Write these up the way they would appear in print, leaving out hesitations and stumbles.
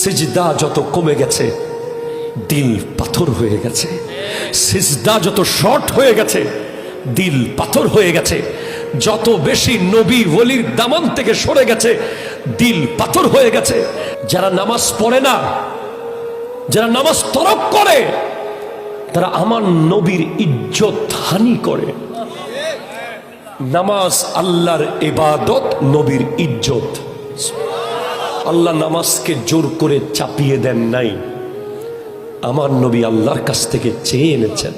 সিজদা যত কমে গেছে দিল পাথর হয়ে গেছে, সিজদা যত শর্ট হয়ে গেছে দিল পাথর হয়ে গেছে, যত বেশি নবী ওলির দামান থেকে সরে গেছে দিল পাথর হয়ে গেছে। যারা নামাজ পড়ে না, যারা নামাজ তরক করে, তারা আমার নবীর ইজ্জত হানি করে। নামাজ আল্লাহর ইবাদত, নবীর ইজ্জত। আল্লাহ নামাজকে জোর করে চাপিয়ে দেন নাই, আমার নবী আল্লাহর কাছ থেকে চেয়ে এনেছেন।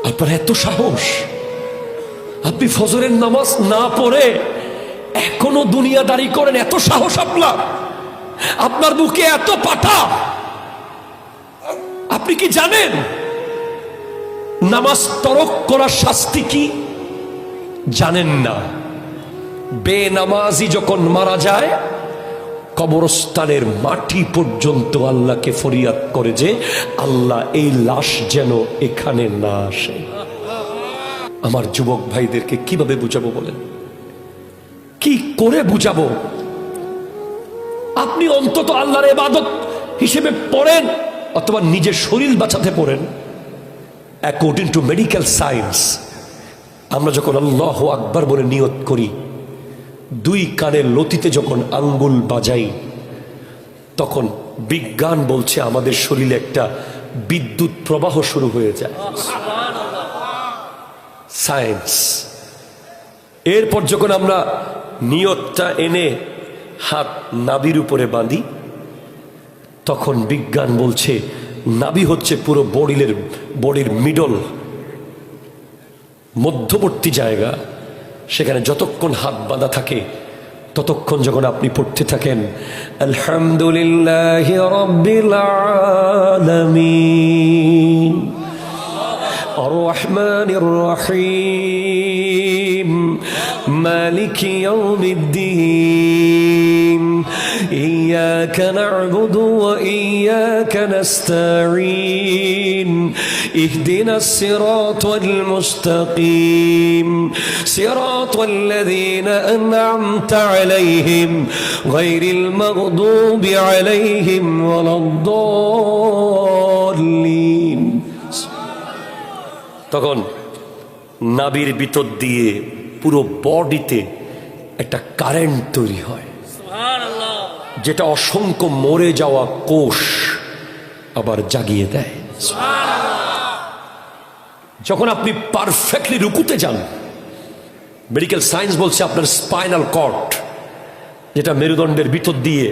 আপনার এত সাহস, আপনি ফজরের নামাজ না পড়ে এখনো দুনিয়াদারি করেন, এত সাহস আপনার, আপনার বুকে এত পাটা। আপনি কি জানেন নামাজ তরক করার শাস্তি কি? জানেন না। বেনামাজি যখন মারা যায়, কবরস্থানের মাটি পর্যন্ত আল্লাহকে ফরিয়াদ করে যে আল্লাহ এই লাশ যেন এখানে না আসে। আমার যুবক ভাইদেরকে কিভাবে বুঝাবো বলেন? কি করে বুঝাবো? আপনি অন্তত আল্লাহর ইবাদত হিসেবে পড়েন, অথবা নিজের শরীর বাঁচাতে পড়েন। অ্যাকর্ডিং টু মেডিকেল সায়েন্স, আমরা যখন আল্লাহু আকবার বলে নিয়ত করি, দুই কানের লতিতে যখন আঙ্গুল বাজাই, তখন বিজ্ঞান বলছে আমাদের শরীরে একটা বিদ্যুৎ প্রবাহ শুরু হয়ে যায়। সায়েন্স। এরপর যখন আমরা নিয়তটা এনে হাত নাভির উপরে বাঁধি, তখন বিজ্ঞান বলছে নাভি হচ্ছে পুরো বডির মিডল, মধ্যবর্তী জায়গা। সেখানে যতক্ষণ হাত বাঁধা থাকে ততক্ষণ যখন আপনি পড়তে থাকেন আলহামদুলিল্লাহি রাব্বিল আলামিন আর রহমানির রহিম মালিকি ইয়াউমিদ্দিন ইয়্যাকা না'বুদু ওয়া ইয়্যাকা নাস্তাঈন ইহদিনাস সিরাতাল মুস্তাকিম সিরাতাল লাযীনা আন'আমতা আলাইহিম গায়রিল মাগদুবি আলাইহিম ওয়ালাদ-দাল্লিন। তখন নাভির ভিতর দিয়ে পুরো বডিতে একটা কারেন্ট তৈরি হয়, যেটা অসংখ্য মরে যাওয়া কোষ আবার জাগিয়ে দেয়। যখন আপনি পারফেক্টলি রুকুতে যান, মেডিকেল সায়েন্স বলছে আপনার স্পাইনাল কর্ড, যেটা মেরুদণ্ডের ভিতর দিয়ে